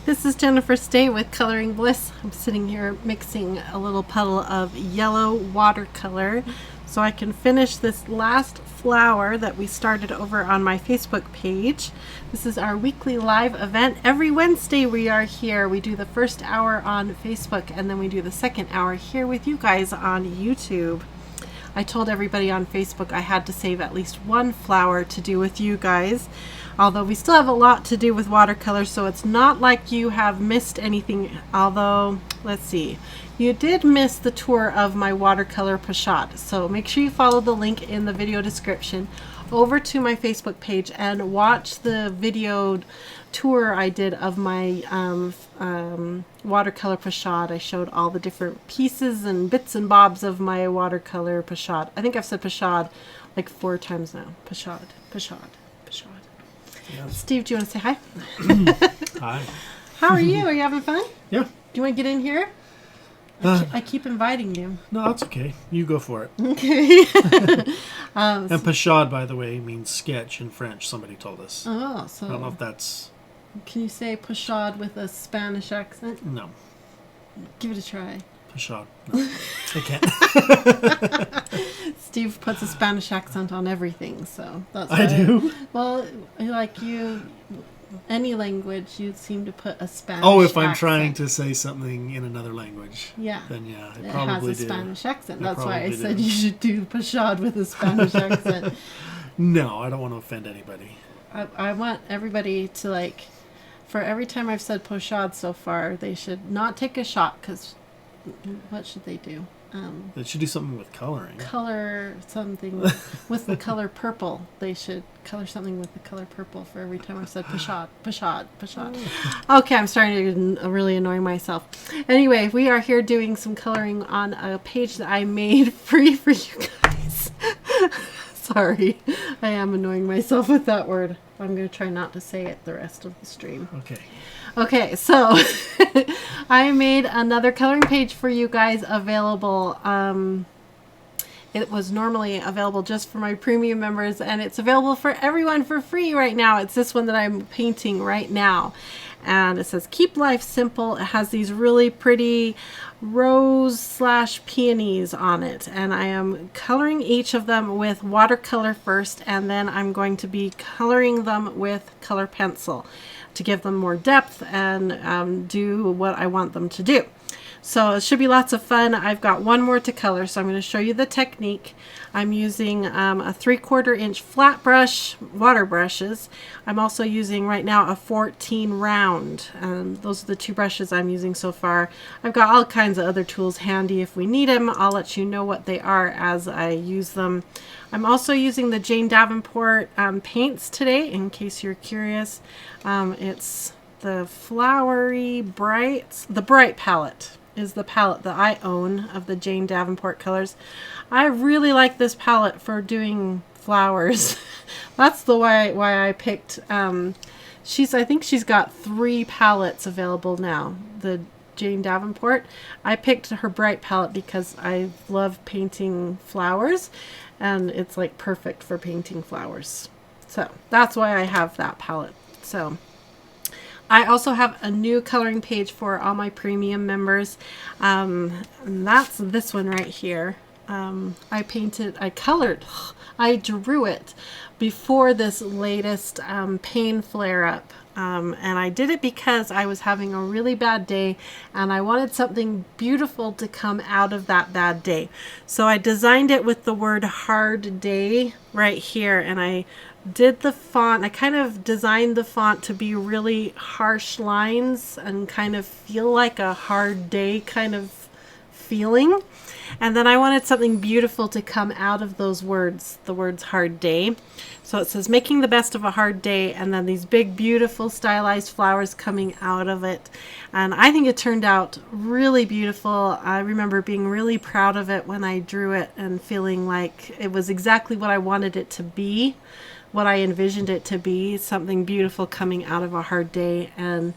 This is Jennifer's Day with Coloring Bliss. I'm sitting here mixing a little puddle of yellow watercolor so I can finish this last flower that we started over on my Facebook page. This is our weekly live event. Every Wednesday we are here. We do the first hour on Facebook and then we do the second hour here with you guys on YouTube. I told everybody on Facebook I had to save at least one flower to do with you guys. Although we still have a lot to do with watercolor, so it's not like you have missed anything. Although, let's see, you did miss the tour of my watercolor pochade. So make sure you follow the link in the video description over to my Facebook page and watch the video tour I did of my watercolor pochade. I showed all the different pieces and bits and bobs of my watercolor pochade. I think I've said pochade like 4 times now. Pochade, pochade, pochade. Yes. Steve, do you want to say hi? Hi. How are you? Are you having fun? Yeah. Do you want to get in here? I keep inviting you. No, that's okay. You go for it. Okay. And pochade, by the way, means sketch in French, somebody told us. Oh, so... I don't know if that's... Can you say pochade with a Spanish accent? No. Give it a try. Pochade. No, I can't. Steve puts a Spanish accent on everything, so that's I do? Well, like you... Any language, you seem to put a Spanish if I'm accent. trying to say something in another language. Yeah. Then yeah, it probably has a do. Spanish accent. I That's why I said do. you should do pochade with a Spanish accent. No, I don't want to offend anybody. I want everybody to, like, for every time I've said pochade so far, they should not take a shot, because what should they do? They should do something with coloring. Color something with the color purple. They should color something with the color purple for every time I've said pochade, pochade, pochade. Okay, I'm starting to really annoy myself. Anyway, we are here doing some coloring on a page that I made free for you guys. Sorry, I am annoying myself with that word. I'm going to try not to say it the rest of the stream. Okay. Okay, so I made another coloring page for you guys available. It was normally available just for my premium members, and it's available for everyone for free right now. It's this one that I'm painting right now. And it says, Keep Life Simple. It has these really pretty rose/peonies on it. And I am coloring each of them with watercolor first, and then I'm going to be coloring them with color pencil to give them more depth and do what I want them to do. So it should be lots of fun. I've got one more to color, so I'm going to show you the technique. I'm using a 3/4 inch flat brush, water brushes. I'm also using right now a 14 round. Those are the 2 brushes I'm using so far. I've got all kinds of other tools handy if we need them. I'll let you know what they are as I use them. I'm also using the Jane Davenport paints today, in case you're curious. It's the Flowery Bright, the Bright palette is the palette that I own of the Jane Davenport colors. I really like this palette for doing flowers. That's the why I picked. I think she's got 3 palettes available now. The Jane Davenport. I picked her Bright palette because I love painting flowers, and it's like perfect for painting flowers. So that's why I have that palette. So I also have a new coloring page for all my premium members. And that's this one right here. I drew it before this latest pain flare-up. And I did it because I was having a really bad day and I wanted something beautiful to come out of that bad day. So I designed it with the word hard day right here, and I did the font. I kind of designed the font to be really harsh lines and kind of feel like a hard day kind of feeling. And then I wanted something beautiful to come out of those words, the words hard day. So it says making the best of a hard day, and then these big beautiful stylized flowers coming out of it. And I think it turned out really beautiful. I remember being really proud of it when I drew it and feeling like it was exactly what I wanted it to be, what I envisioned it to be, something beautiful coming out of a hard day. And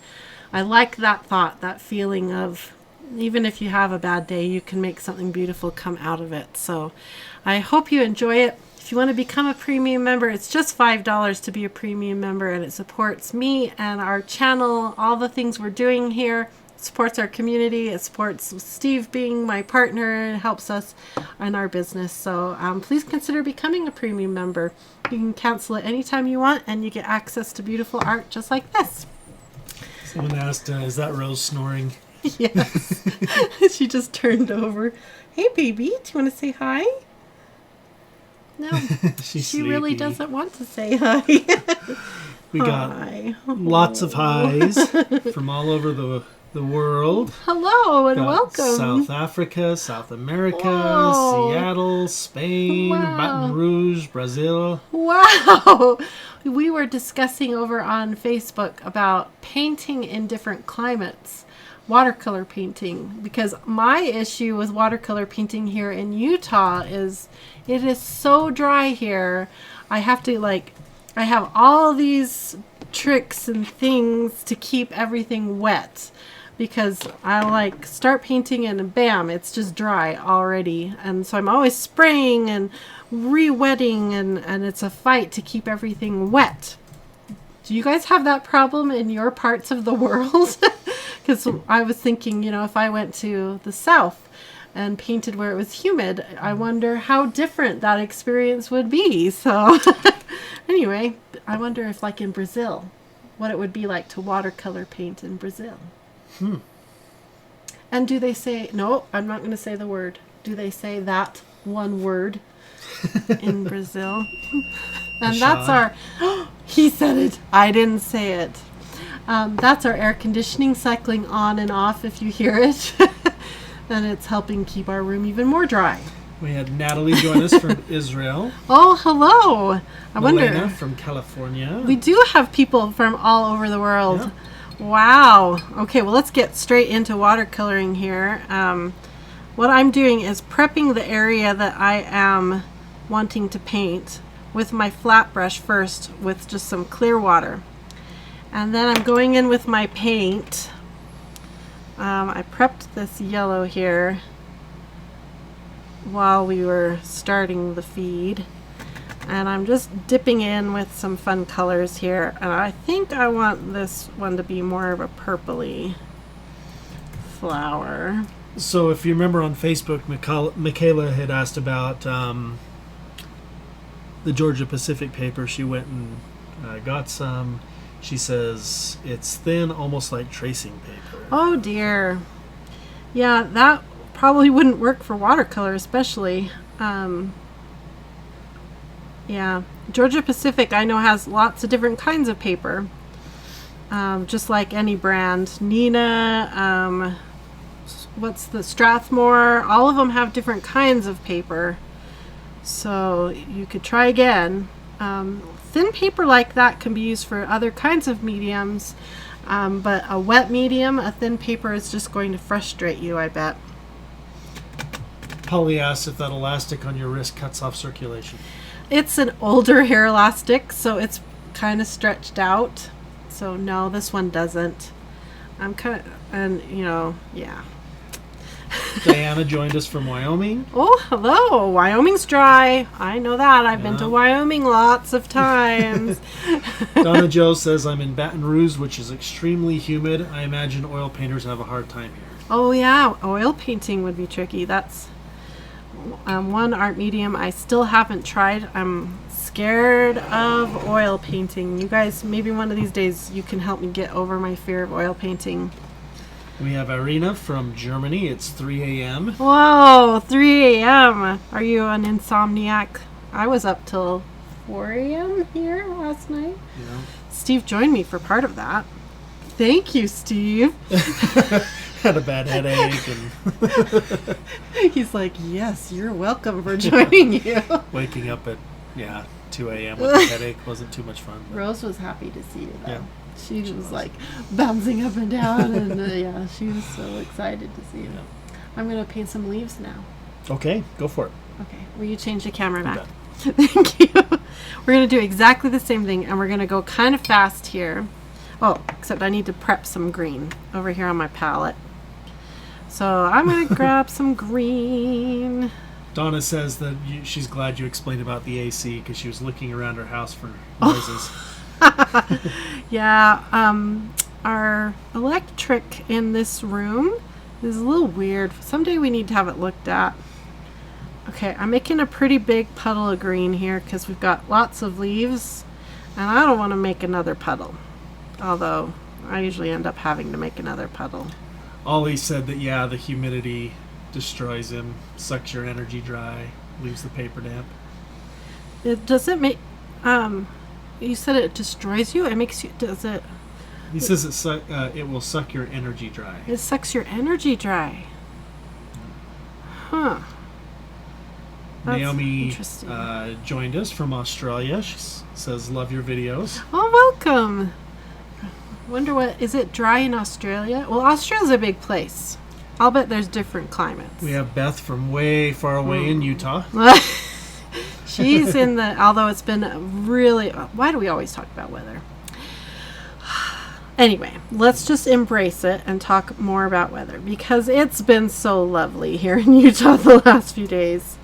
I like that thought, that feeling of even if you have a bad day, you can make something beautiful come out of it. So I hope you enjoy it. If you want to become a premium member, it's just $5 to be a premium member, and it supports me and our channel, all the things we're doing here. It supports our community. It supports Steve being my partner and helps us in our business. So please consider becoming a premium member. You can cancel it anytime you want, and you get access to beautiful art just like this. Someone asked, is that Rose snoring? Yes. She just turned over. Hey, baby, do you want to say hi? No, she really doesn't want to say hi. We got lots of highs from all over the world. Hello and welcome. South Africa, South America, Whoa. Seattle, Spain, Baton Rouge, Brazil. Wow. We were discussing over on Facebook about painting in different climates. Watercolor painting, because my issue with watercolor painting here in Utah is it is so dry here. I have all these tricks and things to keep everything wet, because I start painting and bam, it's just dry already, and so I'm always spraying and re-wetting, and it's a fight to keep everything wet. Do you guys have that problem in your parts of the world? Because I was thinking, if I went to the South and painted where it was humid, I wonder how different that experience would be. So anyway, I wonder if in Brazil, what it would be like to watercolor paint in Brazil. And do they say, no, I'm not going to say the word. Do they say that one word in Brazil? And that's our, he said it, I didn't say it. That's our air conditioning cycling on and off if you hear it. And it's helping keep our room even more dry. We had Natalie join us from Israel. Oh, hello. Milena from California. We do have people from all over the world. Yeah. Wow. Okay, well, let's get straight into watercoloring here. What I'm doing is prepping the area that I am wanting to paint with my flat brush first with just some clear water. And then I'm going in with my paint. I prepped this yellow here while we were starting the feed. And I'm just dipping in with some fun colors here. And I think I want this one to be more of a purpley flower. So if you remember on Facebook, Michaela had asked about the Georgia Pacific paper. She went and got some. She says it's thin, almost like tracing paper. Oh dear. Yeah, that probably wouldn't work for watercolor especially. Yeah, Georgia Pacific I know has lots of different kinds of paper. Just like any brand. Nina, what's the Strathmore, all of them have different kinds of paper. So you could try again. Thin paper like that can be used for other kinds of mediums, but a wet medium, a thin paper is just going to frustrate you, I bet. Polly asks if that elastic on your wrist cuts off circulation. It's an older hair elastic, so it's kind of stretched out. So no, this one doesn't. I'm kind of, and yeah. Diana joined us from Wyoming. Oh, hello. Wyoming's dry. I know that. I've been to Wyoming lots of times. Donna Jo says, I'm in Baton Rouge, which is extremely humid. I imagine oil painters have a hard time here. Oh, yeah. Oil painting would be tricky. That's one art medium I still haven't tried. I'm scared of oil painting. You guys, maybe one of these days you can help me get over my fear of oil painting. We have Irina from Germany. It's 3 a.m. Whoa, 3 a.m. Are you an insomniac? I was up till 4 a.m. here last night. Yeah. Steve joined me for part of that. Thank you, Steve. Had a bad headache. And he's like, yes, you're welcome for joining you. Waking up at, 2 a.m. with a headache wasn't too much fun. But. Rose was happy to see you, though. Yeah. She was like bouncing up and down, and she was so excited to see you. I'm going to paint some leaves now. Okay, go for it. Okay, will you change the camera back? Thank you. We're going to do exactly the same thing, and we're going to go kind of fast here. Oh, except I need to prep some green over here on my palette. So I'm going to grab some green. Donna says that she's glad you explained about the AC because she was looking around her house for noises. Yeah, our electric in this room is a little weird. Someday we need to have it looked at. Okay, I'm making a pretty big puddle of green here because we've got lots of leaves, and I don't want to make another puddle. Although, I usually end up having to make another puddle. Ollie said that, yeah, the humidity destroys him, sucks your energy dry, leaves the paper damp. Does it make... you said it destroys you? It makes you... Does it... He says it will suck your energy dry. It sucks your energy dry. Huh. That's Naomi joined us from Australia. She says, love your videos. Oh, welcome. Wonder what... Is it dry in Australia? Well, Australia's a big place. I'll bet there's different climates. We have Beth from way far away in Utah. She's in the... Although it's been really... Why do we always talk about weather? Anyway, let's just embrace it and talk more about weather because it's been so lovely here in Utah the last few days.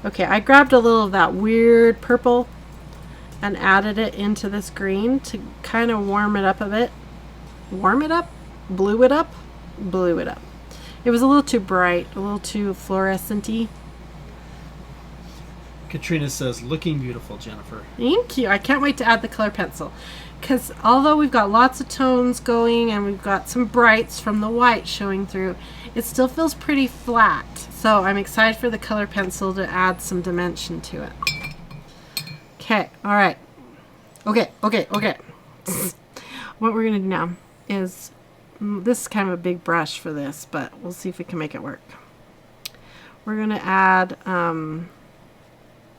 Okay, I grabbed a little of that weird purple and added it into this green to kind of warm it up a bit. Warm it up? Blew it up? Blew it up. It was a little too bright, a little too fluorescent-y. Katrina says, looking beautiful, Jennifer. Thank you. I can't wait to add the color pencil. Because although we've got lots of tones going and we've got some brights from the white showing through, it still feels pretty flat. So I'm excited for the color pencil to add some dimension to it. Okay, all right. Okay. What we're going to do now is, this is kind of a big brush for this, but we'll see if we can make it work. We're going to add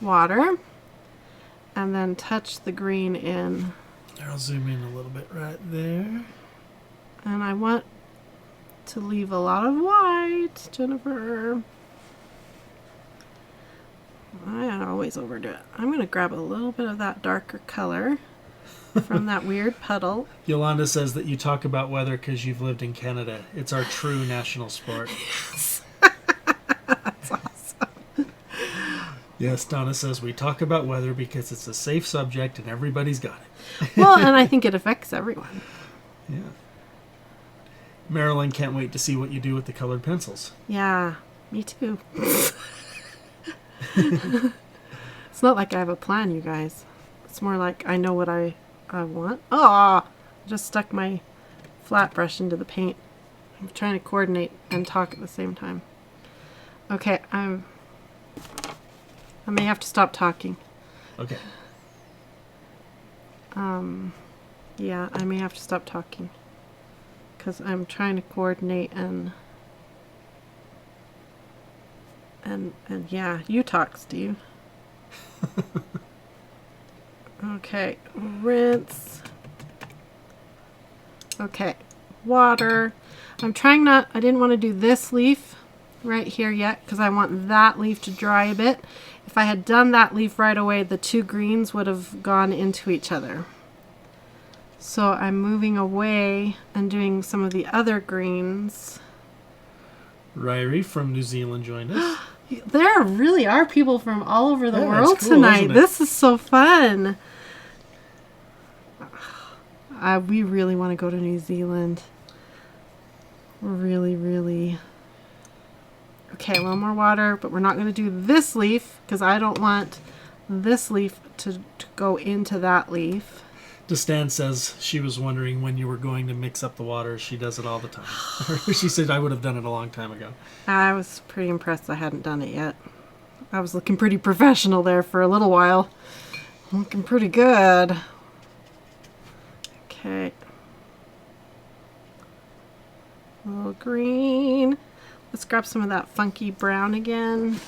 water and then touch the green in. I'll zoom in a little bit right there. And I want to leave a lot of white, Jennifer. I always overdo it. I'm going to grab a little bit of that darker color from that weird puddle. Yolanda says that you talk about weather because you've lived in Canada. It's our true national sport. Yes. That's awesome. Yes, Donna says we talk about weather because it's a safe subject and everybody's got it. Well, and I think it affects everyone. Yeah. Marilyn can't wait to see what you do with the colored pencils. Yeah, me too. It's not like I have a plan, you guys. It's more like I know what I want. Oh, I just stuck my flat brush into the paint. I'm trying to coordinate and talk at the same time. Okay, I may have to stop talking. Okay. Yeah, I may have to stop talking because I'm trying to coordinate and yeah, you talk, Steve. Okay, rinse. Okay, water. I'm trying not, I didn't want to do this leaf right here yet because I want that leaf to dry a bit. If I had done that leaf right away, the two greens would have gone into each other. So I'm moving away and doing some of the other greens. Ryrie from New Zealand joined us. There really are people from all over the world cool, tonight. isn't it? This is so fun. We really want to go to New Zealand. Really, really. Okay, a little more water, but we're not going to do this leaf because I don't want this leaf to go into that leaf. Destan says she was wondering when you were going to mix up the water. She does it all the time. She said I would have done it a long time ago. I was pretty impressed I hadn't done it yet. I was looking pretty professional there for a little while. Looking pretty good. Okay. A little green. Let's grab some of that funky brown again.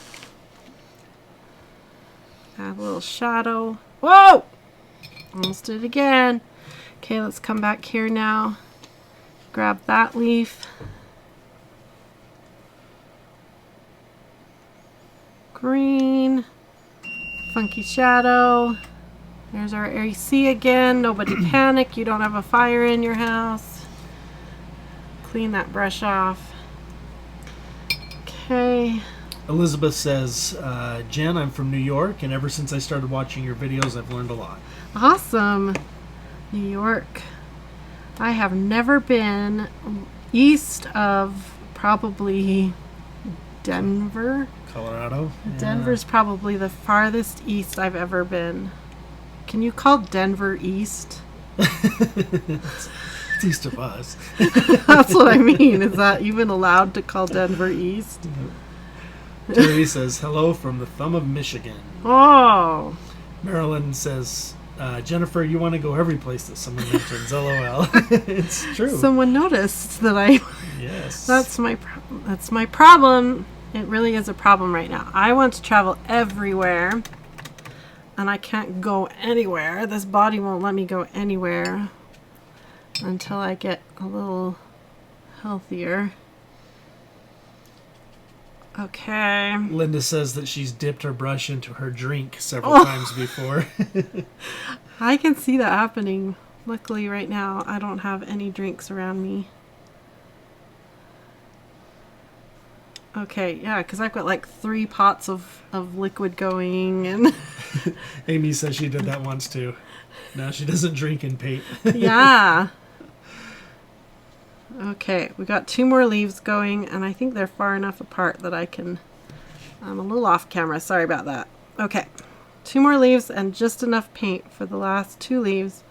Add a little shadow. Whoa! Almost did it again. Okay, let's come back here now. Grab that leaf. Green. Funky shadow. There's our AC again. Nobody panic. You don't have a fire in your house. Clean that brush off. Okay. Elizabeth says, Jen, I'm from New York, and ever since I started watching your videos, I've learned a lot. Awesome. New York. I have never been east of probably Denver. Colorado? Denver's probably the farthest east I've ever been. Can you call Denver east? It's east of us. That's what I mean. Is that even allowed to call Denver east? Terry says, hello from the thumb of Michigan. Oh. Marilyn says, Jennifer, you want to go every place that someone mentions. LOL. It's true. Someone noticed that I... Yes. That's my problem. It really is a problem right now. I want to travel everywhere, and I can't go anywhere. This body won't let me go anywhere until I get a little healthier. Okay. Linda says that she's dipped her brush into her drink several times before. I can see that happening. Luckily, right now, I don't have any drinks around me. Okay, yeah, because I've got like 3 pots of liquid going. And Amy says she did that once too. Now she doesn't drink and paint. Yeah. Okay, we got 2 more leaves going, and I think they're far enough apart that I can... I'm a little off camera, sorry about that. Okay, 2 more leaves and just enough paint for the last 2 leaves.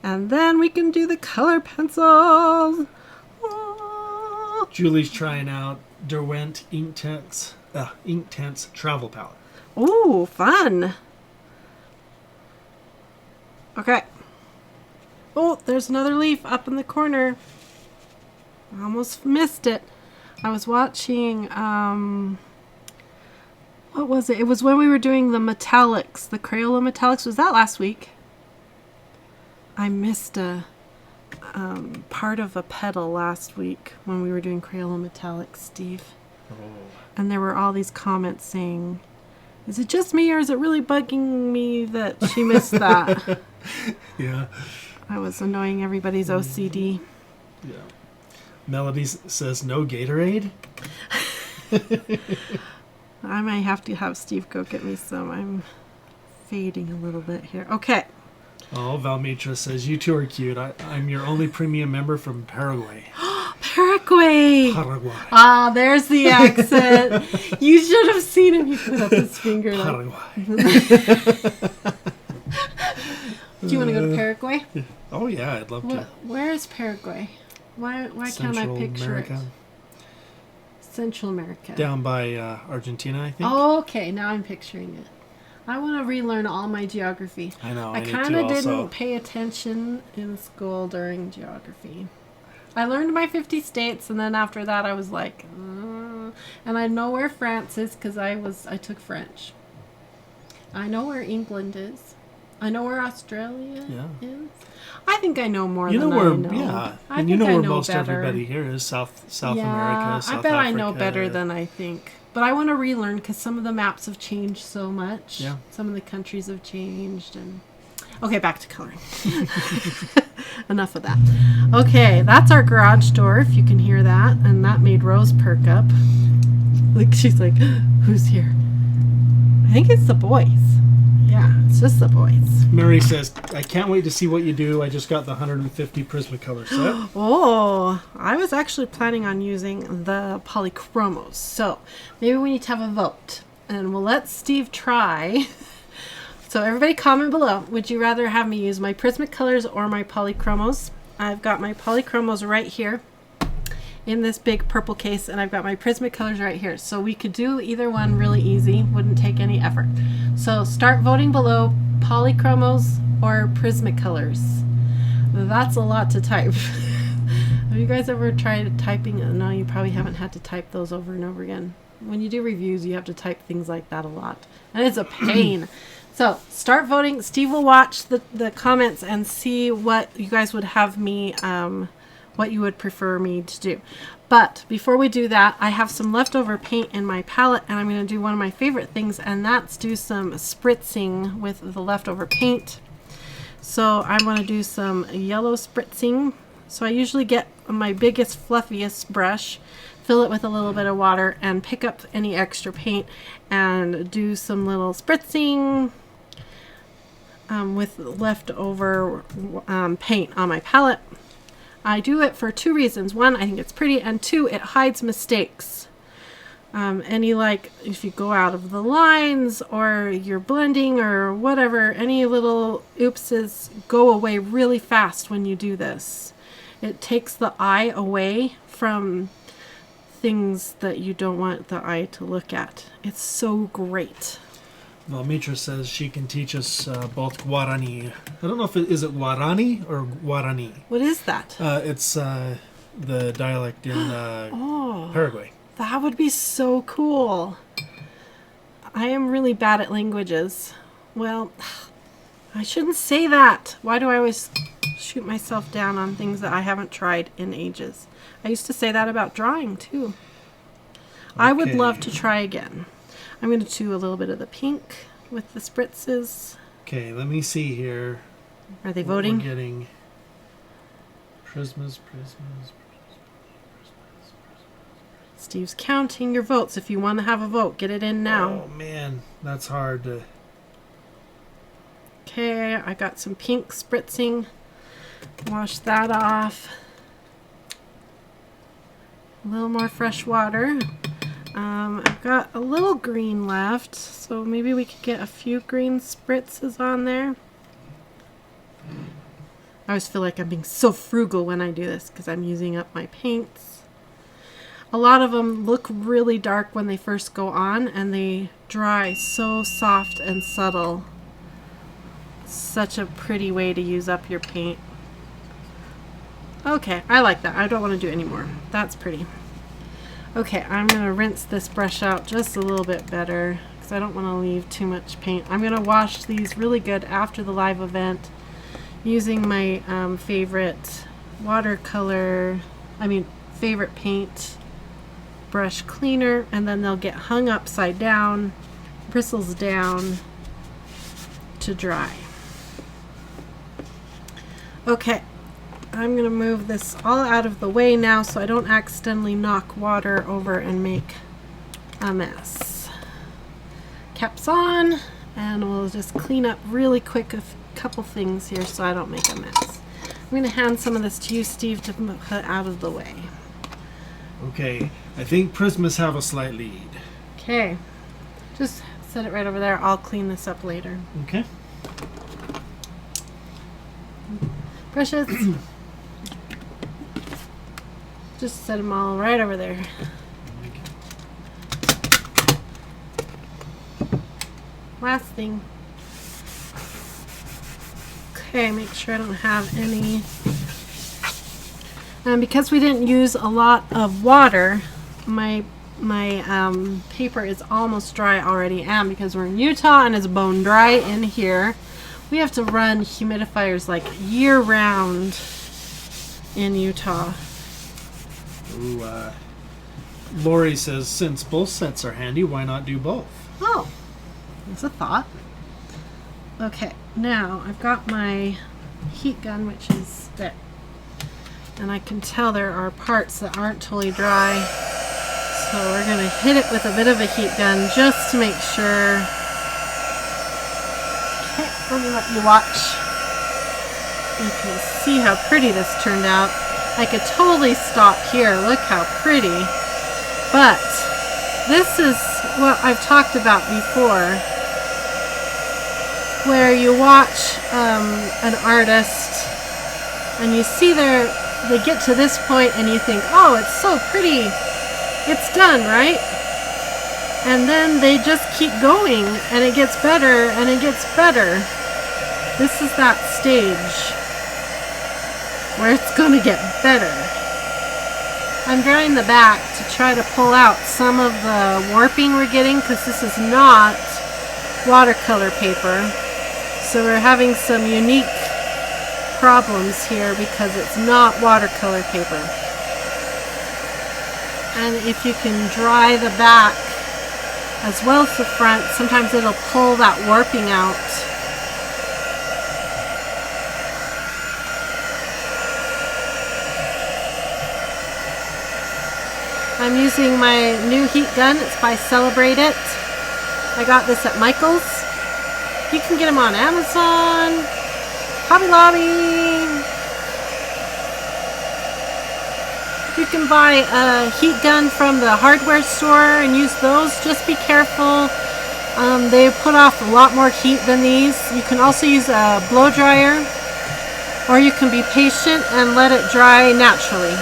And then we can do the color pencils. Oh. Julie's trying out Derwent Inktense Travel Palette. Ooh, fun. Okay. Oh, there's another leaf up in the corner. I almost missed it. I was watching, what was it? It was when we were doing the metallics, the Crayola metallics. Was that last week? I missed a part of a petal last week when we were doing Crayola metallics, Steve. Oh. And there were all these comments saying, is it just me or is it really bugging me that she missed that? Yeah. I was annoying everybody's OCD. Yeah. Melody says no Gatorade. I might have to have Steve go get me some. I'm fading a little bit here. Okay. Oh, Valmitra says, you two are cute. I'm your only premium member from Paraguay. Paraguay! Paraguay. Ah, there's the accent. You should have seen him. He put up his finger. Paraguay. Do you want to go to Paraguay? Oh, yeah, I'd love to. Where is Paraguay? Why can't I picture it? Central America. Down by Argentina, I think. Oh, okay. Now I'm picturing it. I want to relearn all my geography. I know. I kind of didn't pay attention in school during geography. I learned my 50 states, and then after that I was like, and I know where France is because I took French. I know where England is. I know where Australia is. I think I know more than I know. Yeah, I and think you know I where know most better. everybody here is. South America, South I bet Africa. I know better than I think. But I want to relearn because some of the maps have changed so much. Yeah. Some of the countries have changed. And okay, back to coloring. Enough of that. Okay, that's our garage door, if you can hear that. And that made Rose perk up. Like, she's like, who's here? I think it's the boys. Yeah, it's just the boys. Mary says, I can't wait to see what you do. I just got the 150 Prismacolor set. Oh, I was actually planning on using the polychromos. So maybe we need to have a vote. And we'll let Steve try. So everybody comment below. Would you rather have me use my Prismacolors or my polychromos? I've got my polychromos right here in this big purple case, and I've got my Prismacolors right here. So we could do either one really easy, wouldn't take any effort. So start voting below, polychromos or Prismacolors. That's a lot to type. Have you guys ever tried typing? No, you probably haven't had to type those over and over again. When you do reviews, you have to type things like that a lot. And it's a pain. So start voting. Steve will watch the comments and see what you guys would have me, what you would prefer me to do. But before we do that, I have some leftover paint in my palette, and I'm going to do one of my favorite things, and that's do some spritzing with the leftover paint. So I'm going to do some yellow spritzing. So I usually get my biggest, fluffiest brush. fill it with a little bit of water, and pick up any extra paint and do some little spritzing with leftover paint on my palette. I do it for two reasons. One, I think it's pretty, and two, it hides mistakes. Like if you go out of the lines or you're blending or whatever, any little oopses go away really fast when you do this. It takes the eye away from things that you don't want the eye to look at. It's so great. Well, Mitra says she can teach us both Guarani. I don't know if is it Guarani or Guarani. What is that? It's the dialect in Paraguay. That would be so cool. I am really bad at languages. Well, I shouldn't say that. Why do I always shoot myself down on things that I haven't tried in ages? I used to say that about drawing too. Okay. I would love to try again. I'm going to do a little bit of the pink with the spritzes. Okay, let me see here. Are they voting? We're getting prismas. Steve's counting your votes. If you want to have a vote, get it in now. Oh man, that's hard to... Okay, I got some pink spritzing. Wash that off. A little more fresh water. I've got a little green left, so maybe we could get a few green spritzes on there. I always feel like I'm being so frugal when I do this because I'm using up my paints. A lot of them look really dark when they first go on, and they dry so soft and subtle. Such a pretty way to use up your paint. Okay, I like that. I don't want to do any more. That's pretty. Okay, I'm going to rinse this brush out just a little bit better because I don't want to leave too much paint. I'm going to wash these really good after the live event using my favorite favorite paint brush cleaner, and then they'll get hung upside down, bristles down to dry. Okay. I'm going to move this all out of the way now so I don't accidentally knock water over and make a mess. Caps on, and we'll just clean up really quick a couple things here so I don't make a mess. I'm going to hand some of this to you, Steve, to put out of the way. Okay, I think prismas have a slight lead. Okay, just set it right over there. I'll clean this up later. Okay. Brushes. Just set them all right over there. Last thing. Okay, make sure I don't have any. And because we didn't use a lot of water, my paper is almost dry already. And because we're in Utah and it's bone dry in here, we have to run humidifiers like year round in Utah. Ooh, Lori says, since both sets are handy, why not do both? Oh, that's a thought. Okay, now I've got my heat gun, which is there. And I can tell there are parts that aren't totally dry. So we're going to hit it with a bit of a heat gun just to make sure. Okay, let me let you watch. You can see how pretty this turned out. I could totally stop here. Look how pretty. But this is what I've talked about before, where you watch an artist and you see they get to this point and you think, oh, it's so pretty. It's done, right? And then they just keep going and it gets better and it gets better. This is that stage where it's going to get better. I'm drying the back to try to pull out some of the warping we're getting because this is not watercolor paper. So we're having some unique problems here because it's not watercolor paper. And if you can dry the back as well as the front, sometimes it'll pull that warping out. I'm using my new heat gun. It's by Celebrate It. I got this at Michael's. You can get them on Amazon, Hobby Lobby. You can buy a heat gun from the hardware store and use those. Just be careful. They put off a lot more heat than these. You can also use a blow dryer, or you can be patient and let it dry naturally.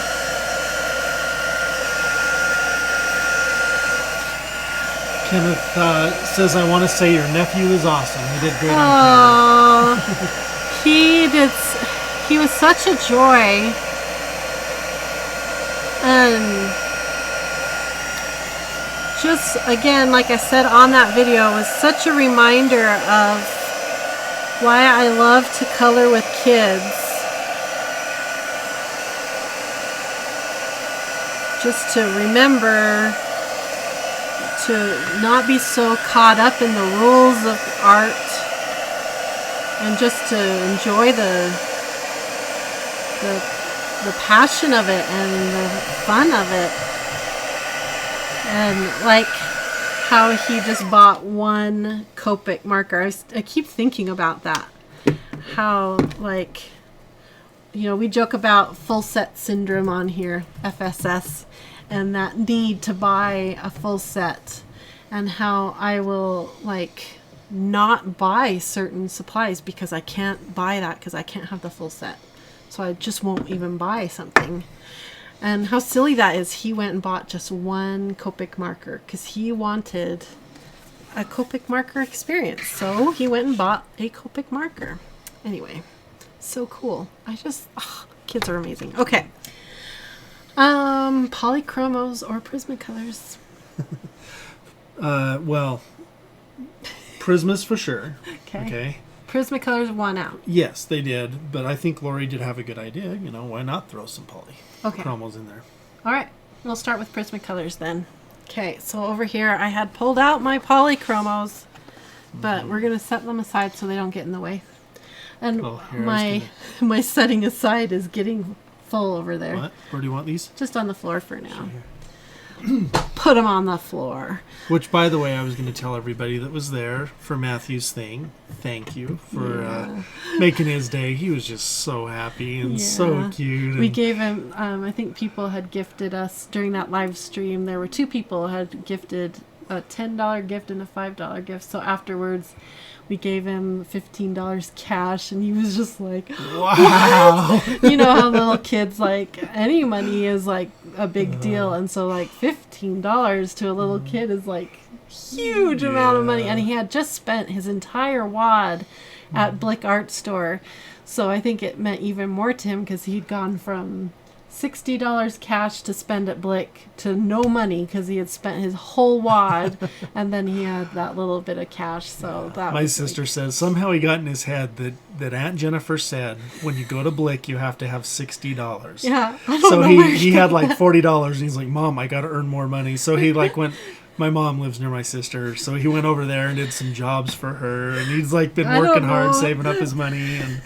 Kenneth says, I want to say your nephew is awesome. He did great Oh, on he was such a joy. And just, again, like I said on that video, it was such a reminder of why I love to color with kids. Just to remember to not be so caught up in the rules of art, and just to enjoy the passion of it and the fun of it. And like how he just bought one Copic marker. I keep thinking about that. How, like, you know, we joke about full set syndrome on here, FSS, and that need to buy a full set, and how I will, like, not buy certain supplies because I can't buy that because I can't have the full set. So I just won't even buy something. And how silly that is. He went and bought just one Copic marker because he wanted a Copic marker experience. So he went and bought a Copic marker. Anyway, so cool. Kids are amazing. Okay. Polychromos or Prismacolors? Well, Prismas for sure. Okay. Prismacolors won out. Yes, they did. But I think Lori did have a good idea. You know, why not throw some Chromos in there? All right. We'll start with Prismacolors then. Okay. So over here, I had pulled out my Polychromos, but we're going to set them aside so they don't get in the way. And my setting aside is getting full over there. What? Where do you want these? Just on the floor for now. Put them on the floor. Which, by the way, I was going to tell everybody that was there for Matthew's thing. Thank you for making his day. He was just so happy and so cute. We gave him, I think people had gifted us during that live stream. There were 2 people who had gifted a $10 gift and a $5 gift. So afterwards, we gave him $15 cash, and he was just like, wow. What? You know how little kids, like, any money is like a big deal, and so like $15 to a little kid is like huge amount of money. And he had just spent his entire wad at Blick Art Store, so I think it meant even more to him because he'd gone from $60 cash to spend at Blick to no money because he had spent his whole wad, and then he had that little bit of cash. So that my sister says somehow he got in his head that Aunt Jennifer said when you go to Blick you have to have $60. Yeah, I don't know he had like $40, and he's like, Mom, I got to earn more money. So he like went. My mom lives near my sister, so he went over there and did some jobs for her, and he's like been working hard saving up his money. And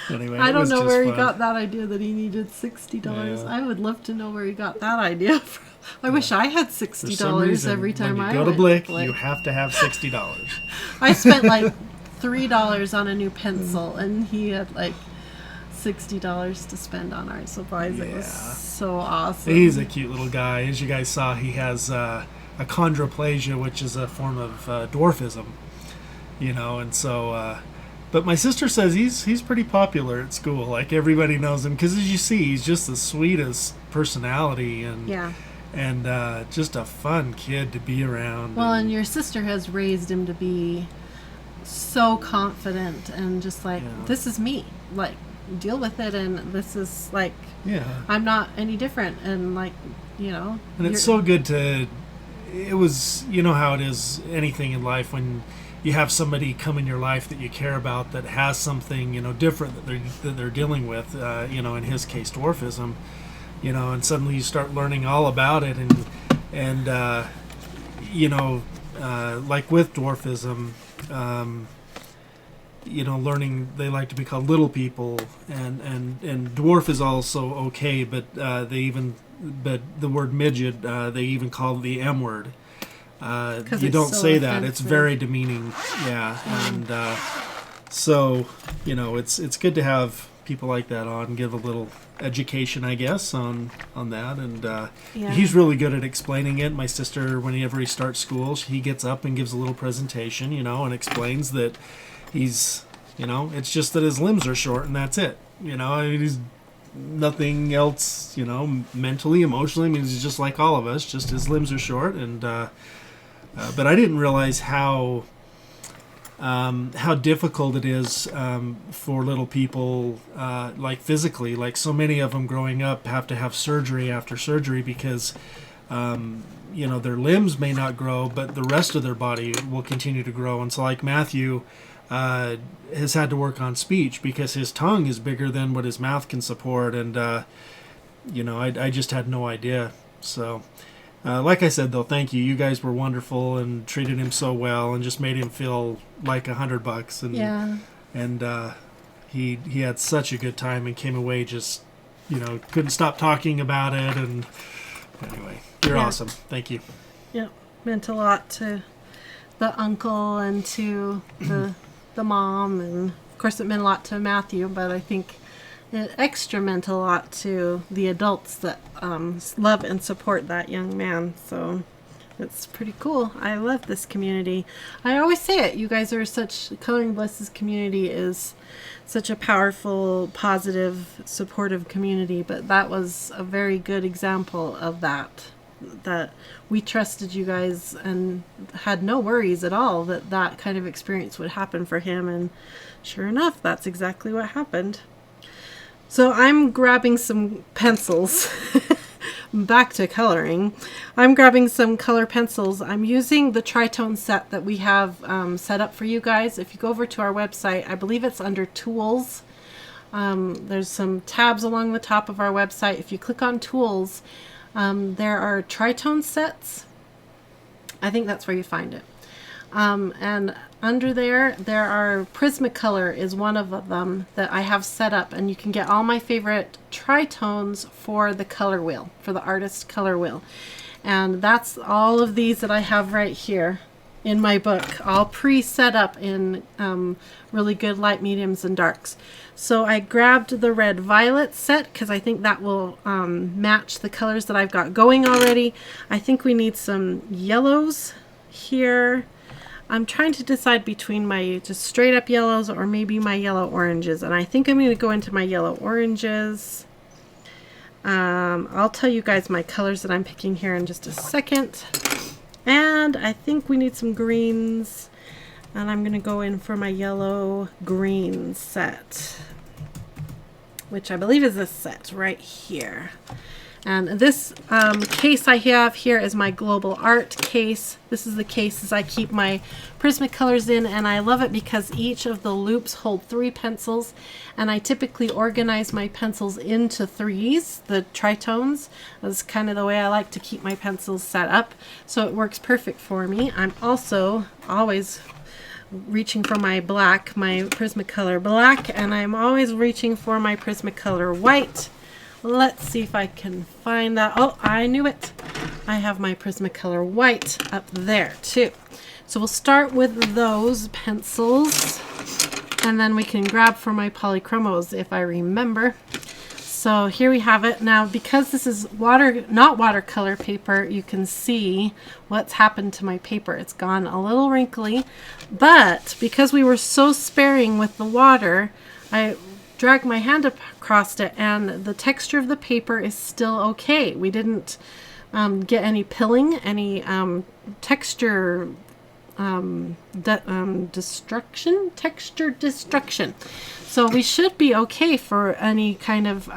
anyway, I don't know where he got that idea that he needed $60. I would love to know where he got that idea from. I wish I had $60 every time I go to Blick. You have to have $60. I spent like $3 on a new pencil, and he had like $60 to spend on art supplies. It was so awesome. He's a cute little guy. As you guys saw, he has achondroplasia, which is a form of dwarfism, you know, and so but my sister says he's pretty popular at school. Like, everybody knows him because, as you see, he's just the sweetest personality, and just a fun kid to be around. Well, and your sister has raised him to be so confident and just like, this is me, like, deal with it, and this is like, I'm not any different, and like, you know, and it's so good to. It was, you know how it is, anything in life, when you have somebody come in your life that you care about that has something, you know, different that they're dealing with, you know, in his case, dwarfism, you know, and suddenly you start learning all about it, and you know, like with dwarfism, learning they like to be called little people, and dwarf is also okay, but but the word midget, they even call the M word. You don't say that. It's very demeaning. Yeah. And so, it's good to have people like that on, give a little education, I guess, on that. And he's really good at explaining it. My sister, whenever he starts school, he gets up and gives a little presentation, and explains that he's, it's just that his limbs are short and that's it. He's nothing else, mentally, emotionally. I mean, he's just like all of us, just his limbs are short. And but I didn't realize how difficult it is for little people, like physically. Like so many of them growing up have to have surgery after surgery because their limbs may not grow, but the rest of their body will continue to grow. And so, like Matthew has had to work on speech because his tongue is bigger than what his mouth can support. And I just had no idea. So. Like I said, though, thank you. You guys were wonderful and treated him so well and just made him feel like $100. And and he had such a good time and came away just couldn't stop talking about it. And anyway, you're awesome. Thank you. Yep, meant a lot to the uncle and to the mom, and of course it meant a lot to Matthew. But I think it extra meant a lot to the adults that love and support that young man. So it's pretty cool. I love this community. I always say it. You guys are Coloring Bliss's community is such a powerful, positive, supportive community. But that was a very good example of that we trusted you guys and had no worries at all that kind of experience would happen for him. And sure enough, that's exactly what happened. So I'm grabbing some pencils. Back to coloring. I'm grabbing some color pencils. I'm using the tritone set that we have set up for you guys. If you go over to our website, I believe it's under Tools. There's some tabs along the top of our website. If you click on Tools, there are tritone sets. I think that's where you find it. And under there are Prismacolor is one of them that I have set up, and you can get all my favorite tritones for the color wheel, for the artist color wheel. And that's all of these that I have right here in my book, all pre-set up in really good light, mediums, and darks. So I grabbed the red violet set because I think that will match the colors that I've got going already. I think we need some yellows here. I'm trying to decide between my just straight up yellows or maybe my yellow oranges. And I think I'm going to go into my yellow oranges. I'll tell you guys my colors that I'm picking here in just a second. And I think we need some greens. And I'm going to go in for my yellow green set, which I believe is this set right here. And this case I have here is my Global Art case. This is the cases I keep my Prismacolors in, and I love it because each of the loops hold 3 pencils, and I typically organize my pencils into 3s, the tritones. That's kind of the way I like to keep my pencils set up, so it works perfect for me. I'm also always reaching for my black, my Prismacolor black, and I'm always reaching for my Prismacolor white. Let's see if I can find that. Oh, I knew it. I have my Prismacolor white up there too. So we'll start with those pencils, and then we can grab for my polychromos if I remember. So here we have it. Now, because this is not watercolor paper, you can see what's happened to my paper. It's gone a little wrinkly, but because we were so sparing with the water, I drag my hand across it and the texture of the paper is still okay. We didn't get any pilling, any texture destruction. So we should be okay for any kind of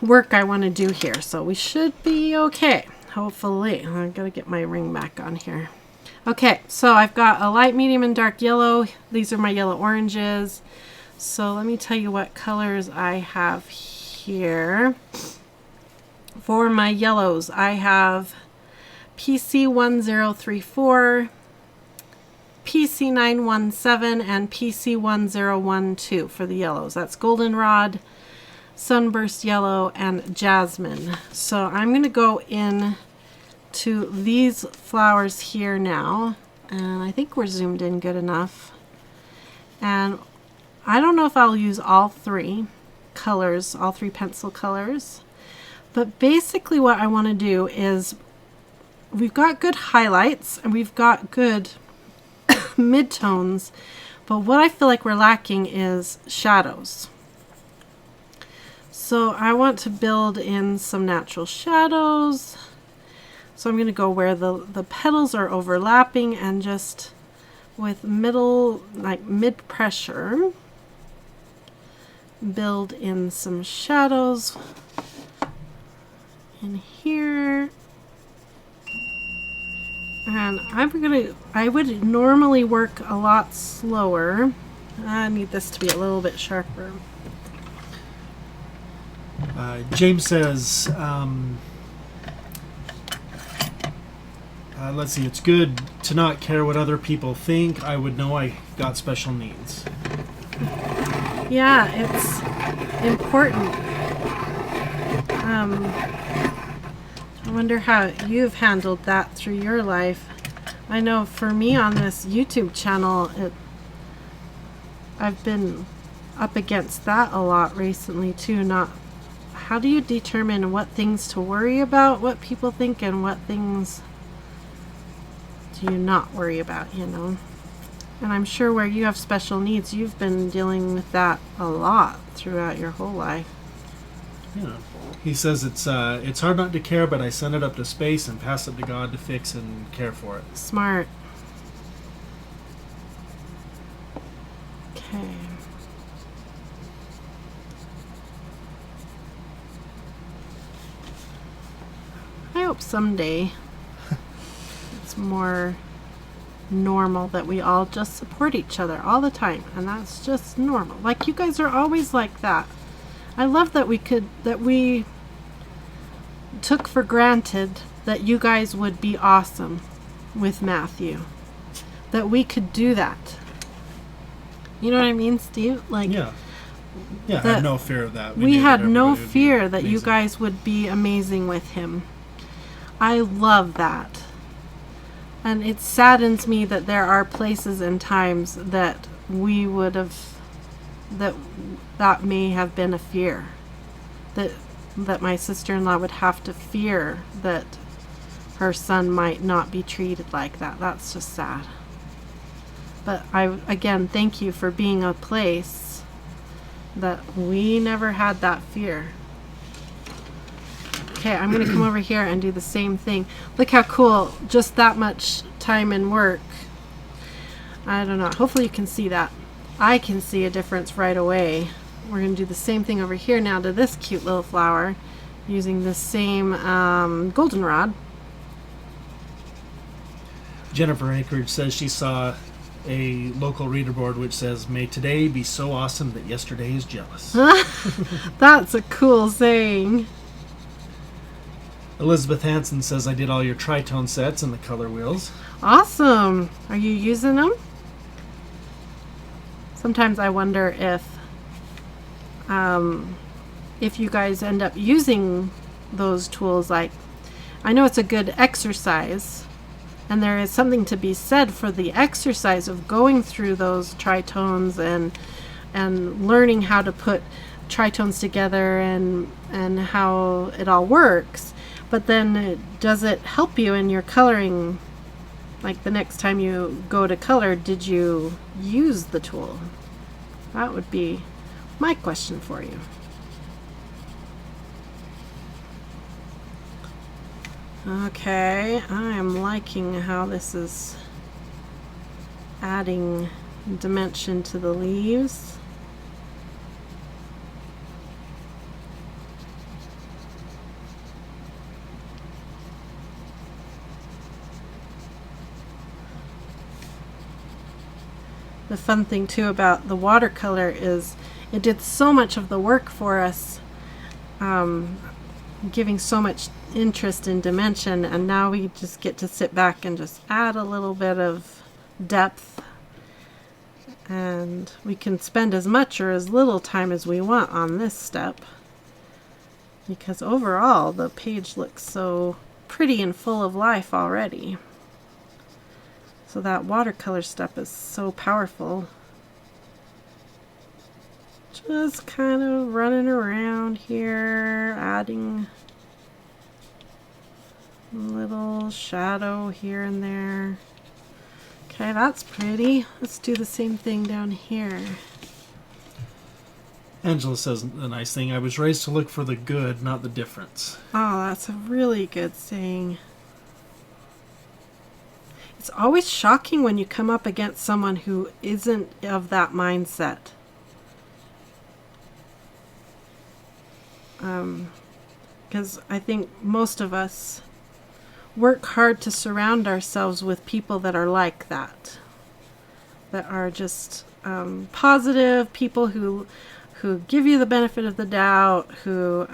work I want to do here. So we should be okay, hopefully. I gotta get my ring back on here. Okay, so I've got a light, medium, and dark yellow. These are my yellow oranges. So let me tell you what colors I have here. For my yellows, I have PC1034, PC917 and PC1012 for the yellows. That's goldenrod, sunburst yellow, and jasmine. So I'm going to go in to these flowers here now, and I think we're zoomed in good enough. And I don't know if I'll use all three colors, all three pencil colors, but basically what I want to do is, we've got good highlights and we've got good midtones, but what I feel like we're lacking is shadows. So I want to build in some natural shadows. So I'm going to go where the petals are overlapping and just with mid pressure, build in some shadows in here. And I would normally work a lot slower. I need this to be a little bit sharper. James says, let's see, it's good to not care what other people think. I would know I got special needs. Yeah, it's important. I wonder how you've handled that through your life. I know for me on this YouTube channel, I've been up against that a lot recently too. How do you determine what things to worry about, what people think, and what things do you not worry about, you know? And I'm sure where you have special needs, you've been dealing with that a lot throughout your whole life. Yeah. He says it's hard not to care, but I send it up to space and pass it to God to fix and care for it. Smart. Okay. I hope someday it's more normal that we all just support each other all the time, and that's just normal. Like, you guys are always like that. I love that we took for granted that you guys would be awesome with Matthew. That we could do that. You know what I mean, Steve? Like, yeah, I had no fear of that. We had no fear that you guys would be amazing with him. I love that. And it saddens me that there are places and times that we would have, that may have been a fear. That my sister-in-law would have to fear that her son might not be treated like that. That's just sad. But again, thank you for being a place that we never had that fear. Okay, I'm going to come over here and do the same thing. Look how cool, just that much time and work. I don't know, hopefully you can see that. I can see a difference right away. We're going to do the same thing over here now to this cute little flower using the same goldenrod. Jennifer Anchorage says she saw a local reader board which says, "May today be so awesome that yesterday is jealous." That's a cool saying. Elizabeth Hansen says, "I did all your tritone sets and the color wheels." Awesome. Are you using them? Sometimes I wonder if you guys end up using those tools. Like, I know it's a good exercise, and there is something to be said for the exercise of going through those tritones and learning how to put tritones together and how it all works. But then does it help you in your coloring? Like, the next time you go to color, did you use the tool? That would be my question for you. Okay, I am liking how this is adding dimension to the leaves. The fun thing too about the watercolor is it did so much of the work for us, giving so much interest and dimension, and now we just get to sit back and just add a little bit of depth. And we can spend as much or as little time as we want on this step, because overall the page looks so pretty and full of life already. So that watercolor step is so powerful. Just kind of running around here, adding a little shadow here and there. Okay, that's pretty. Let's do the same thing down here. Angela says a nice thing. I was raised to look for the good, not the difference. Oh, that's a really good saying. It's always shocking when you come up against someone who isn't of that mindset. Because I think most of us work hard to surround ourselves with people that are like that. That are just positive, people who give you the benefit of the doubt, who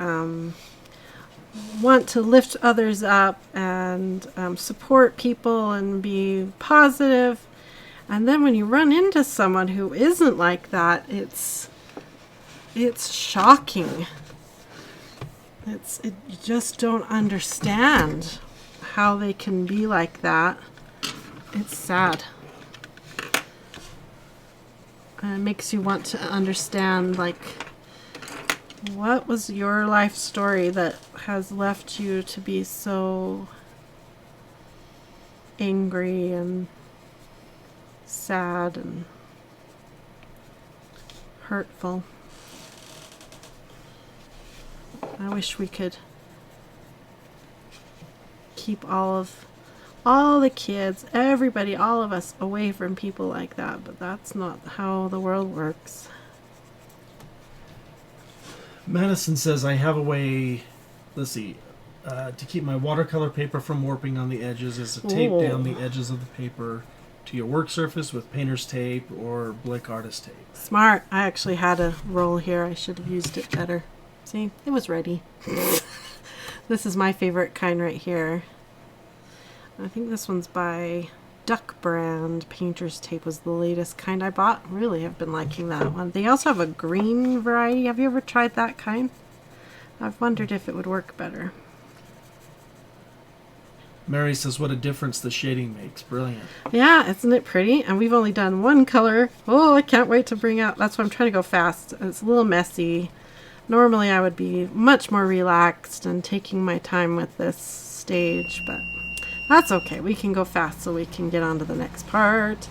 want to lift others up and support people and be positive. And then when you run into someone who isn't like that, it's shocking. You just don't understand how they can be like that. It's sad. And it makes you want to understand, like, what was your life story that has left you to be so angry and sad and hurtful. I wish we could keep all the kids, everybody, all of us away from people like that, but that's not how the world works. Madison says, I have a way, let's see, to keep my watercolor paper from warping on the edges is to tape down the edges of the paper to your work surface with painter's tape or Blick artist tape. Smart. I actually had a roll here. I should have used it better. See, it was ready. This is my favorite kind right here. I think this one's by Duck Brand. Painter's tape was the latest kind I bought. Really, I've been liking that one. They also have a green variety. Have you ever tried that kind? I've wondered if it would work better. Mary says, what a difference the shading makes. Brilliant. Yeah, isn't it pretty? And we've only done one color. Oh, I can't wait to bring out. That's why I'm trying to go fast. It's a little messy. Normally I would be much more relaxed and taking my time with this stage, but that's okay. We can go fast so we can get on to the next part.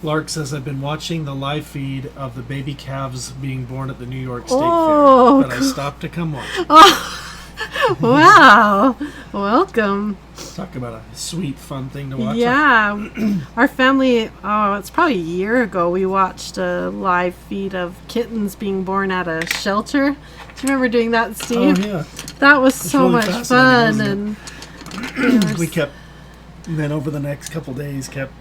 Lark says, I've been watching the live feed of the baby calves being born at the New York State Fair, but I stopped to come watch. Oh, wow. Welcome. Talk about a sweet, fun thing to watch. Yeah. Our family, it's probably a year ago, we watched a live feed of kittens being born at a shelter. Do you remember doing that, Steve? Oh, yeah. That was so really much fun. And we kept, and then over the next couple days, kept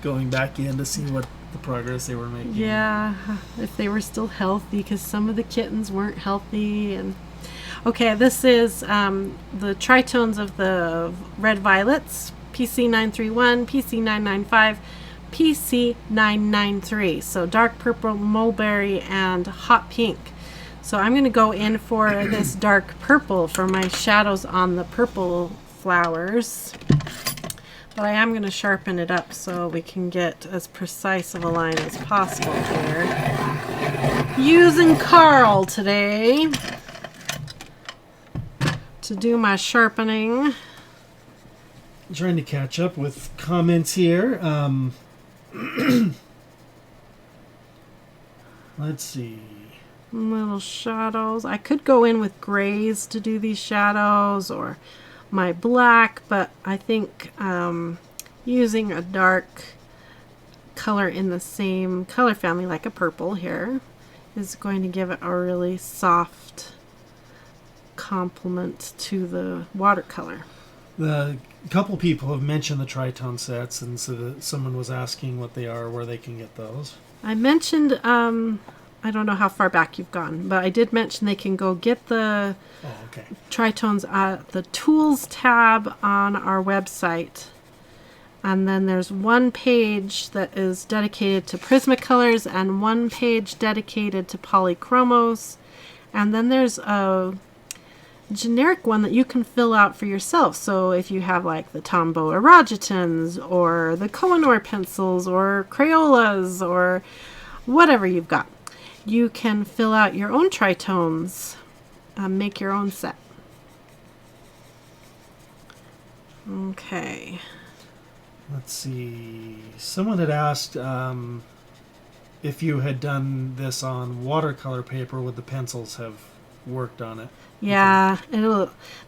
going back in to see what the progress they were making. Yeah, if they were still healthy, because some of the kittens weren't healthy. And okay, this is the tritones of the red violets, PC931, PC995, PC993. So dark purple, mulberry, and hot pink. So I'm going to go in for this dark purple for my shadows on the purple flowers. But I am going to sharpen it up so we can get as precise of a line as possible here. Using Carl today to do my sharpening. I'm trying to catch up with comments here. Let's see. Little shadows. I could go in with grays to do these shadows or my black, but I think using a dark color in the same color family, like a purple here, is going to give it a really soft complement to the watercolor. The couple people have mentioned the tritone sets, and so that someone was asking what they are, where they can get those. I mentioned, I don't know how far back you've gone, but I did mention they can go get the tritones at the tools tab on our website. And then there's one page that is dedicated to Prismacolors and one page dedicated to polychromos. And then there's a generic one that you can fill out for yourself. So if you have like the Tombow Erogitons or the Kohinoor pencils or Crayolas or whatever you've got, you can fill out your own tritones, make your own set. Okay. Let's see. Someone had asked if you had done this on watercolor paper, would the pencils have worked on it? Yeah,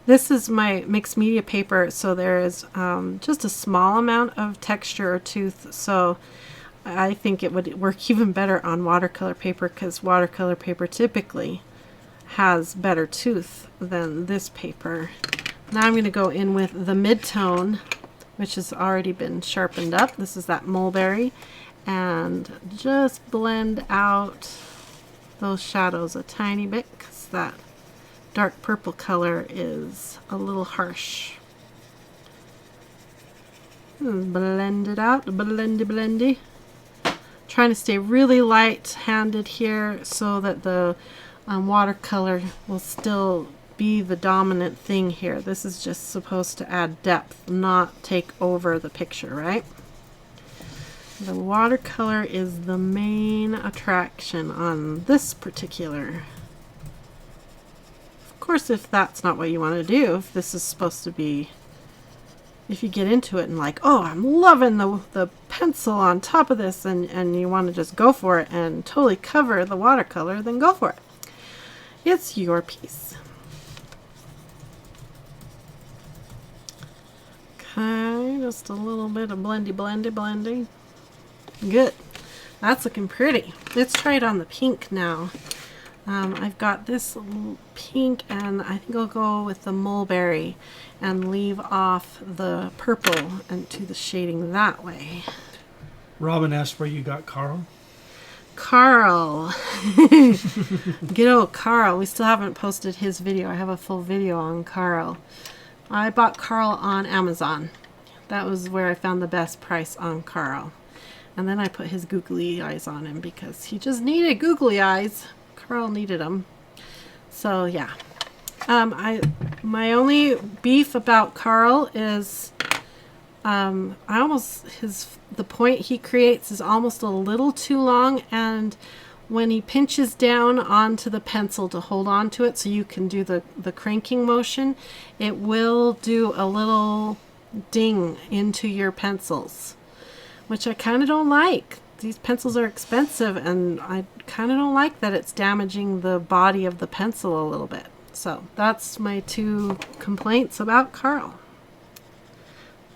this is my mixed media paper, so there is just a small amount of texture or tooth, so I think it would work even better on watercolor paper, because watercolor paper typically has better tooth than this paper. Now I'm going to go in with the mid-tone, which has already been sharpened up. This is that mulberry, and just blend out those shadows a tiny bit, because that dark purple color is a little harsh. Blend it out, blendy. Trying to stay really light-handed here so that the watercolor will still be the dominant thing here. This is just supposed to add depth, not take over the picture, right? The watercolor is the main attraction on this particular. Of course, if that's not what you want to do, if this is supposed to be, if you get into it and like, oh, I'm loving the pencil on top of this, and you want to just go for it and totally cover the watercolor, then go for it. It's your piece. Okay, just a little bit of blendy. Good. That's looking pretty. Let's try it on the pink now. I've got this pink, and I think I'll go with the mulberry and leave off the purple and do the shading that way. Robin asked where you got Carl. Carl. Good old Carl. We still haven't posted his video. I have a full video on Carl. I bought Carl on Amazon. That was where I found the best price on Carl. And then I put his googly eyes on him because he just needed googly eyes. Carl needed them. So yeah. My only beef about Carl is the point he creates is almost a little too long, and when he pinches down onto the pencil to hold on to it so you can do the cranking motion, it will do a little ding into your pencils, which I kind of don't like. These pencils are expensive, and I kind of don't like that it's damaging the body of the pencil a little bit. So that's my two complaints about Carl.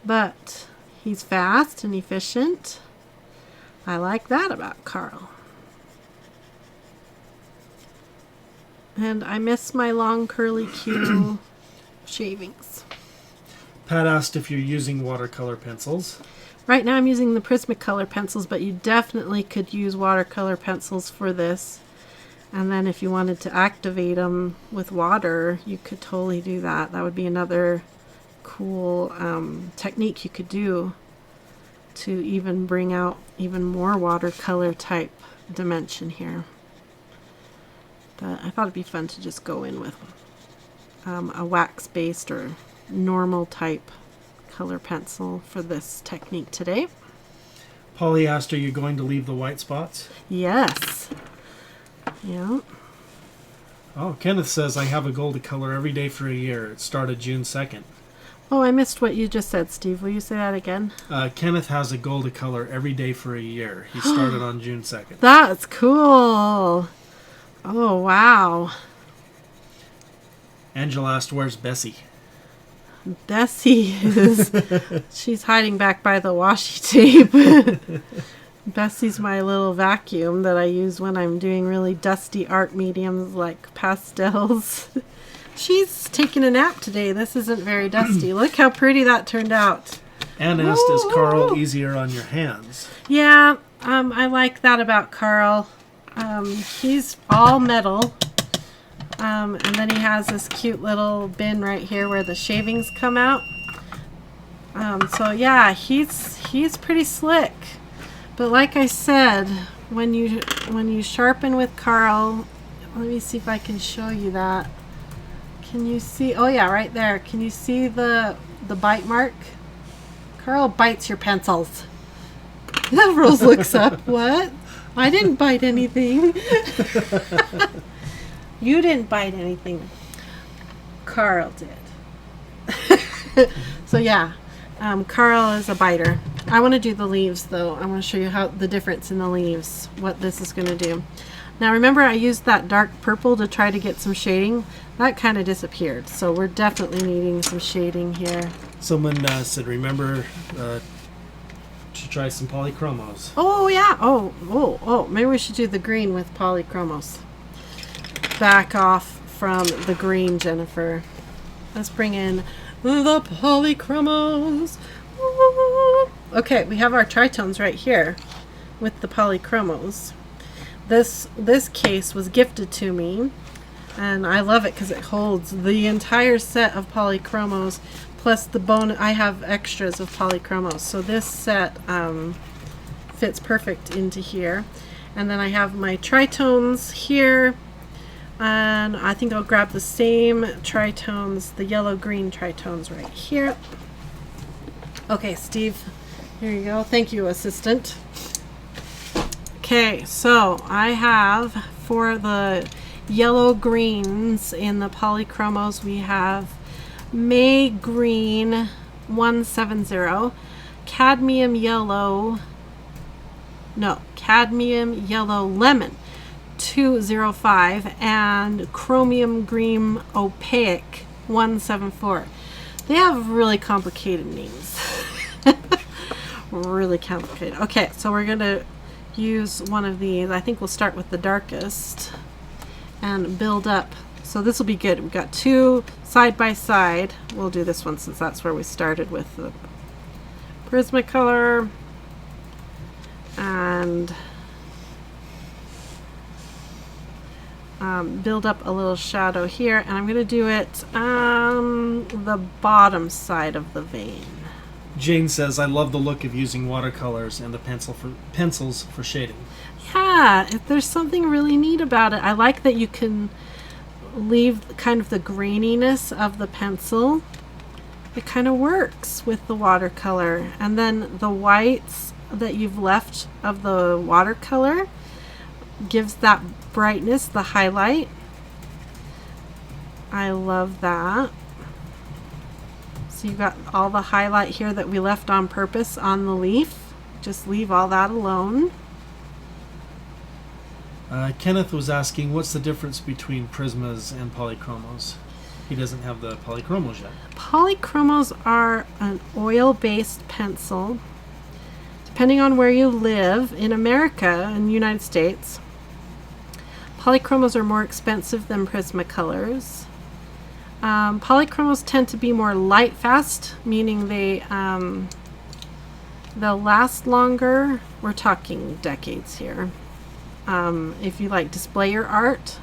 But he's fast and efficient. I like that about Carl. And I miss my long curly Q shavings. Pat asked if you're using watercolor pencils. Right now I'm using the Prismacolor pencils, but you definitely could use watercolor pencils for this. And then if you wanted to activate them with water, you could totally do that. That would be another cool technique you could do to even bring out even more watercolor type dimension here. But I thought it'd be fun to just go in with a wax-based or normal type color pencil for this technique today. Polly asked, are you going to leave the white spots? Yes. Yeah. Oh, Kenneth says, I have a goal to color every day for a year. It started June 2nd. Oh, I missed what you just said, Steve. Will you say that again? Kenneth has a goal to color every day for a year. He started on June 2nd. That's cool. Oh, wow. Angela asked, where's Bessie? Bessie is... she's hiding back by the washi tape. Bessie's my little vacuum that I use when I'm doing really dusty art mediums like pastels. She's taking a nap today. This isn't very dusty. Look how pretty that turned out. Anne asked, is Carl easier on your hands? Yeah, I like that about Carl. He's all metal. And then he has this cute little bin right here where the shavings come out. So yeah, he's pretty slick. But like I said, when you sharpen with Carl, let me see if I can show you that. Can you see? Oh yeah, right there. Can you see the bite mark? Carl bites your pencils. Rose looks up. What? I didn't bite anything. You didn't bite anything. Carl did. So yeah, Carl is a biter. I want to do the leaves though. I want to show you how the difference in the leaves, what this is going to do. Now remember I used that dark purple to try to get some shading. That kind of disappeared. So we're definitely needing some shading here. Someone said, remember to try some polychromos. Oh yeah. Oh. Maybe we should do the green with polychromos. Back off from the green, Jennifer. Let's bring in the polychromos. Okay, we have our tritones right here with the polychromos. This case was gifted to me, and I love it because it holds the entire set of polychromos plus the bonus. I have extras of polychromos, so this set fits perfect into here. And then I have my tritones here, and I think I'll grab the same tritones, the yellow-green tritones right here. Okay, Steve, here you go. Thank you, assistant. Okay, so I have, for the yellow greens in the polychromos, we have May Green 170, Cadmium Yellow Lemon 205, and Chromium Green Opaque 174. They have really complicated names. Really complicated. Okay, so we're going to use one of these. I think we'll start with the darkest and build up. So this will be good. We've got two side by side. We'll do this one since that's where we started with the Prismacolor. And build up a little shadow here. And I'm going to do it on the bottom side of the vein. Jane says, I love the look of using watercolors and the pencils for shading. Yeah, there's something really neat about it. I like that you can leave kind of the graininess of the pencil. It kind of works with the watercolor. And then the whites that you've left of the watercolor gives that brightness, the highlight. I love that. So you've got all the highlight here that we left on purpose on the leaf. Just leave all that alone. Kenneth was asking, what's the difference between Prismas and polychromos? He doesn't have the polychromos yet. Polychromos are an oil-based pencil. Depending on where you live, in America, in the United States, polychromos are more expensive than Prismacolors. Polychromos tend to be more light fast, meaning they'll last longer. We're talking decades here. If you display your art.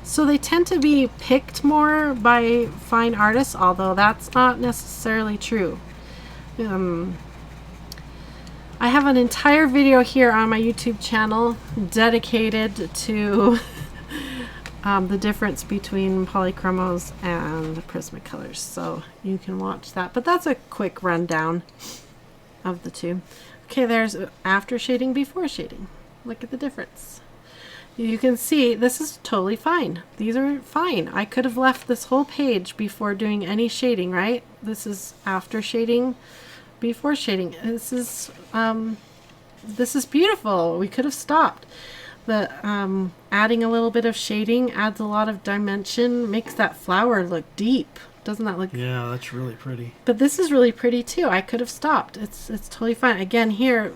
So they tend to be picked more by fine artists, although that's not necessarily true. I have an entire video here on my YouTube channel dedicated to the difference between polychromos and Prismacolors, so you can watch that. But that's a quick rundown of the two. Okay, there's after shading, before shading. Look at the difference. You can see this is totally fine. These are fine. I could have left this whole page before doing any shading, right? This is after shading, before shading. This is beautiful. We could have stopped. But adding a little bit of shading adds a lot of dimension, makes that flower look deep. Doesn't that look? Yeah, that's really pretty. But this is really pretty too. I could have stopped. It's totally fine. Again, here,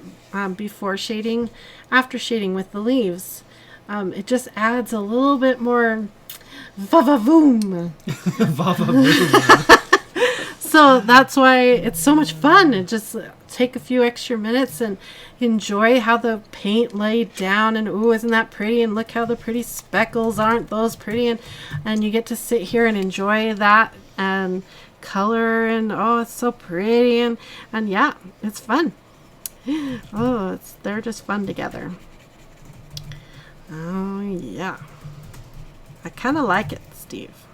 before shading, after shading with the leaves, it just adds a little bit more va-va-voom. Va-va-voom. So that's why it's so much fun. And just take a few extra minutes and enjoy how the paint laid down. And ooh, isn't that pretty? And look how the pretty speckles, aren't those pretty? And you get to sit here and enjoy that and color, and oh, it's so pretty, and yeah, it's fun. Oh, they're just fun together. Oh yeah, I kind of like it, Steve.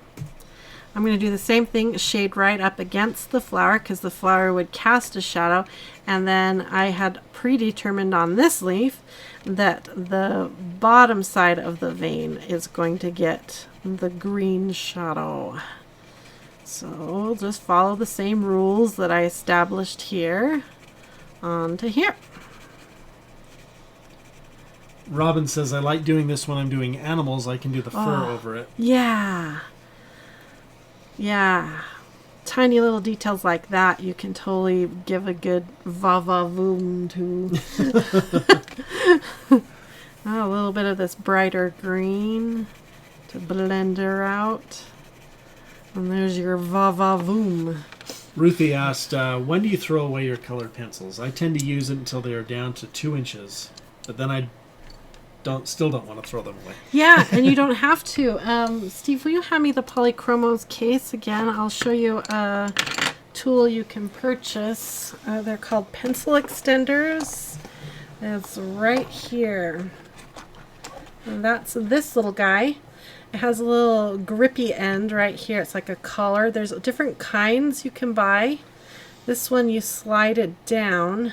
I'm going to do the same thing, shade right up against the flower, because the flower would cast a shadow, and then I had predetermined on this leaf that the bottom side of the vein is going to get the green shadow. So just follow the same rules that I established here onto here. Robin says, I like doing this when I'm doing animals. I can do the fur over it. Yeah. Yeah. Tiny little details like that you can totally give a good va-va-voom to. A little bit of this brighter green to blend her out. And there's your va-va-voom. Ruthie asked, when do you throw away your colored pencils? I tend to use it until they are down to 2 inches, but then I still don't want to throw them away. Yeah, and you don't have to. Steve, will you hand me the Polychromos case again? I'll show you a tool you can purchase. They're called pencil extenders. It's right here. And that's this little guy. It has a little grippy end right here. It's like a collar. There's different kinds you can buy. This one, you slide it down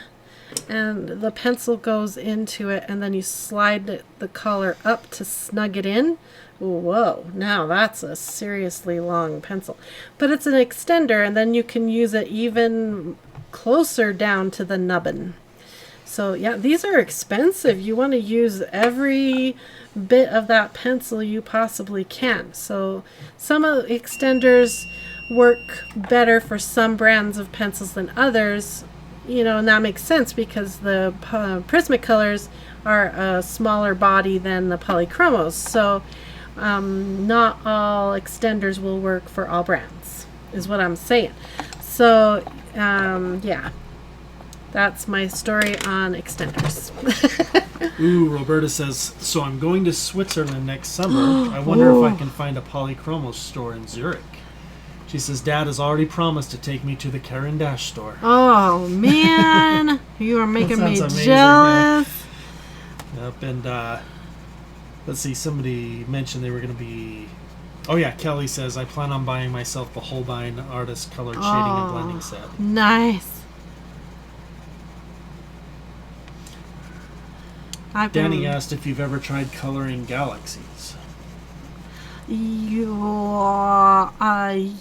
and the pencil goes into it, and then you slide the collar up to snug it in. Whoa, now that's a seriously long pencil. But it's an extender, and then you can use it even closer down to the nubbin. So yeah, these are expensive. You want to use every bit of that pencil you possibly can. So some of the extenders work better for some brands of pencils than others. You know, and that makes sense because the Prismacolors are a smaller body than the Polychromos. So not all extenders will work for all brands, is what I'm saying. So yeah, that's my story on extenders. Ooh, Roberta says, so I'm going to Switzerland next summer. I wonder if I can find a Polychromos store in Zurich. She says, Dad has already promised to take me to the Karen Dash store. Oh, man. You are making me amazing, jealous. Yeah. Yep, and let's see, somebody mentioned they were going to be... Oh, yeah, Kelly says, I plan on buying myself the Holbein Artist Colored Shading and Blending set. Nice. Danny asked if you've ever tried coloring galaxies.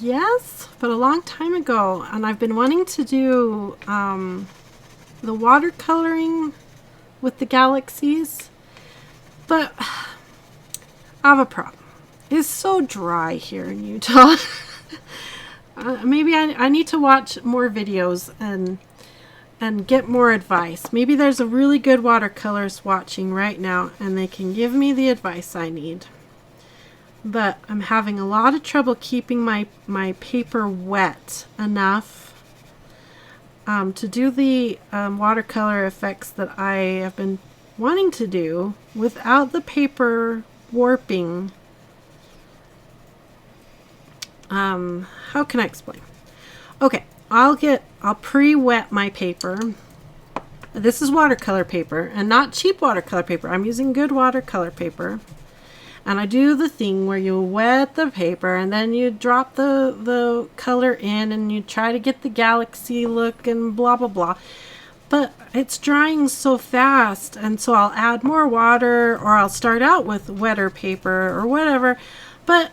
Yes, but a long time ago, and I've been wanting to do the watercoloring with the galaxies, but I have a problem. It's so dry here in Utah. Maybe I need to watch more videos and get more advice. Maybe there's a really good watercolorist watching right now, and they can give me the advice I need. But I'm having a lot of trouble keeping my paper wet enough to do the watercolor effects that I have been wanting to do without the paper warping. How can I explain? Okay, I'll pre-wet my paper. This is watercolor paper, and not cheap watercolor paper. I'm using good watercolor paper. And I do the thing where you wet the paper and then you drop the color in and you try to get the galaxy look and blah, blah, blah. But it's drying so fast, and so I'll add more water, or I'll start out with wetter paper or whatever. But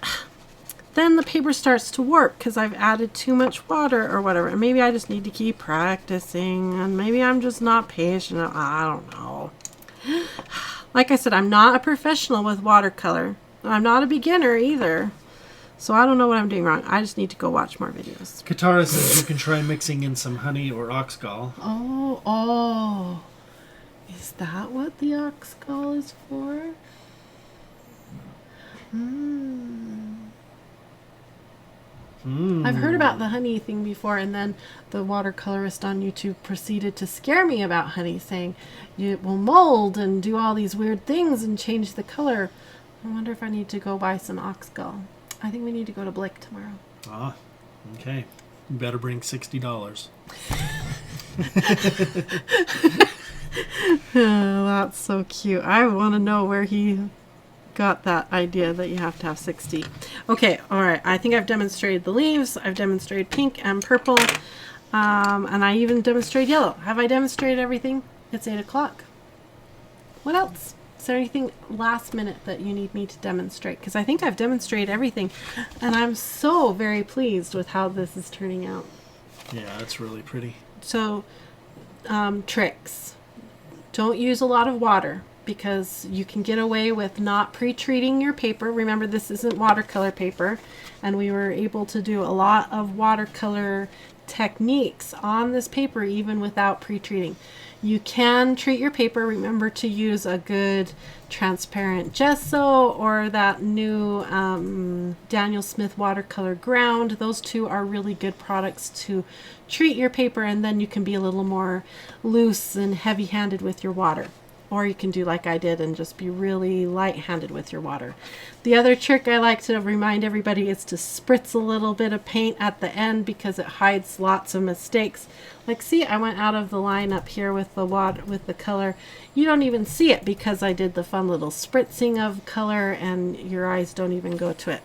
then the paper starts to warp because I've added too much water or whatever. And maybe I just need to keep practicing, and maybe I'm just not patient. I don't know. Like I said, I'm not a professional with watercolor. I'm not a beginner either. So I don't know what I'm doing wrong. I just need to go watch more videos. Katara says you can try mixing in some honey or oxgall. Oh. Is that what the oxgall is for? I've heard about the honey thing before, and then the watercolorist on YouTube proceeded to scare me about honey, saying it will mold and do all these weird things and change the color. I wonder if I need to go buy some oxgall. I think we need to go to Blick tomorrow. Ah, okay. You better bring $60. Oh, that's so cute. I want to know where he got that idea that you have to have 60. Okay, all right. I think I've demonstrated the leaves. I've demonstrated pink and purple. And I even demonstrated yellow. Have I demonstrated everything? It's 8 o'clock. What else? Is there anything last minute that you need me to demonstrate? Because I think I've demonstrated everything. And I'm so very pleased with how this is turning out. Yeah, it's really pretty. So, tricks. Don't use a lot of water because you can get away with not pre-treating your paper. Remember, this isn't watercolor paper. And we were able to do a lot of watercolor techniques on this paper even without pre-treating. You can treat your paper. Remember to use a good transparent gesso or that new Daniel Smith watercolor ground. Those two are really good products to treat your paper, and then you can be a little more loose and heavy-handed with your water. Or you can do like I did and just be really light-handed with your water. The other trick I like to remind everybody is to spritz a little bit of paint at the end because it hides lots of mistakes. Like, see, I went out of the line up here with the water, with the color. You don't even see it because I did the fun little spritzing of color and your eyes don't even go to it.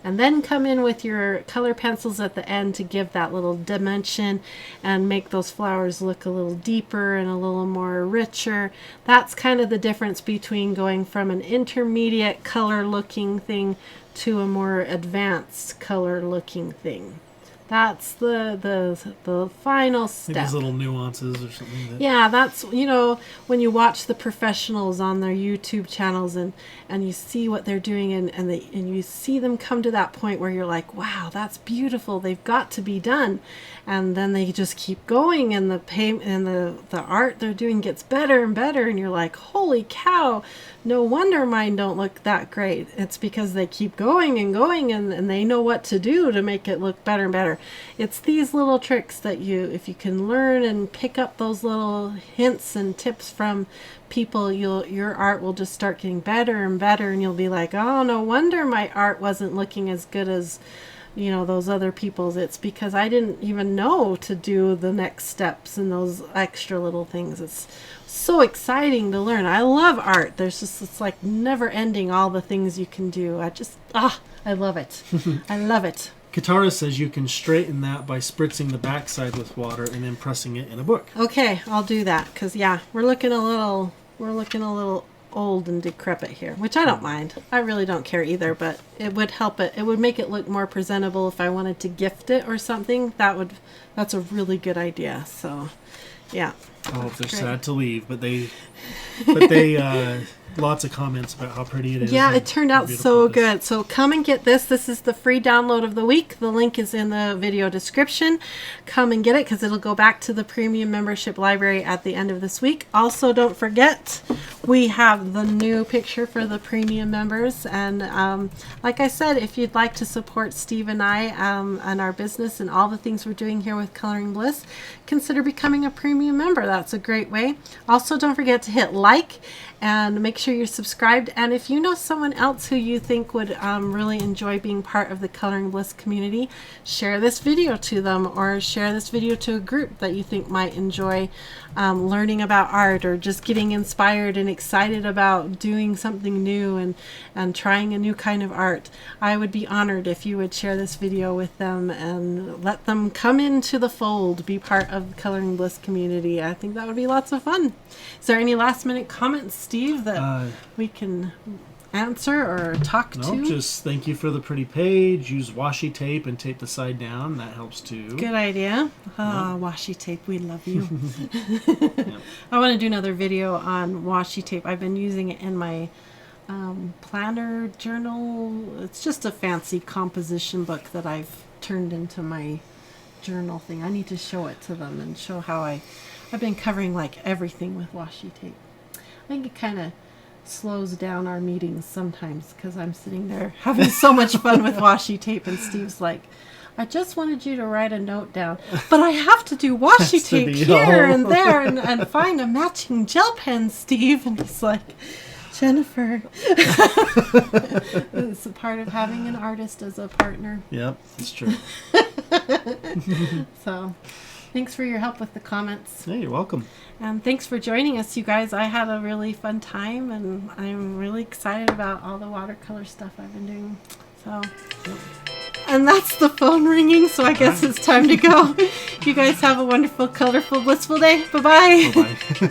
And then come in with your color pencils at the end to give that little dimension and make those flowers look a little deeper and a little more richer. That's kind of the difference between going from an intermediate color looking thing to a more advanced color looking thing. That's the final step. Maybe these little nuances or something. Yeah, that's, you know, when you watch the professionals on their YouTube channels and you see what they're doing and you see them come to that point where you're like, wow, that's beautiful. They've got to be done. And then they just keep going and the paint and the art they're doing gets better and better. And you're like, holy cow, no wonder mine don't look that great. It's because they keep going and going and they know what to do to make it look better and better. It's these little tricks that if you can learn and pick up those little hints and tips from people, your art will just start getting better and better, and you'll be like, oh, no wonder my art wasn't looking as good as, you know, those other people's. It's because I didn't even know to do the next steps and those extra little things. It's so exciting to learn. I love art. It's like never ending, all the things you can do. I love it. I love it. Katara says you can straighten that by spritzing the backside with water and then pressing it in a book. Okay, I'll do that because yeah, we're looking a little old and decrepit here, which I don't mind. I really don't care either, but it would help it. It would make it look more presentable if I wanted to gift it or something. That's a really good idea. So, yeah. Oh, they're sad to leave, but they lots of comments about how pretty it is. Yeah, it turned out so good. So come and get this. This is the free download of the week. The link is in the video description. Come and get it because it'll go back to the premium membership library at the end of this week. Also, don't forget, we have the new picture for the premium members. And like I said, if you'd like to support Steve and I and our business and all the things we're doing here with Coloring Bliss, consider becoming a premium member. That's a great way. Also, don't forget to hit like and make sure you're subscribed. And if you know someone else who you think would really enjoy being part of the Coloring Bliss community, share this video to them or share this video to a group that you think might enjoy learning about art or just getting inspired and excited about doing something new and trying a new kind of art. I would be honored if you would share this video with them and let them come into the fold, be part of the Coloring Bliss community. I think that would be lots of fun. Is there any last minute comments, Steve, that we can answer or talk to? No, just thank you for the pretty page. Use washi tape and tape the side down. That helps too. Good idea. Washi tape, we love you. Yep. I want to do another video on washi tape. I've been using it in my planner journal. It's just a fancy composition book that I've turned into my journal thing. I need to show it to them and show how I've been covering like everything with washi tape. I think it kind of slows down our meetings sometimes because I'm sitting there having so much fun with washi tape and Steve's like, I just wanted you to write a note down, but I have to do washi tape here and there and find a matching gel pen, Steve. And he's like, Jennifer. It's a part of having an artist as a partner. Yep, that's true. So, thanks for your help with the comments. Hey, you're welcome. And thanks for joining us, you guys. I had a really fun time, and I'm really excited about all the watercolor stuff I've been doing. So, and that's the phone ringing, so I guess it's time to go. You guys have a wonderful, colorful, blissful day. Bye-bye. Bye-bye.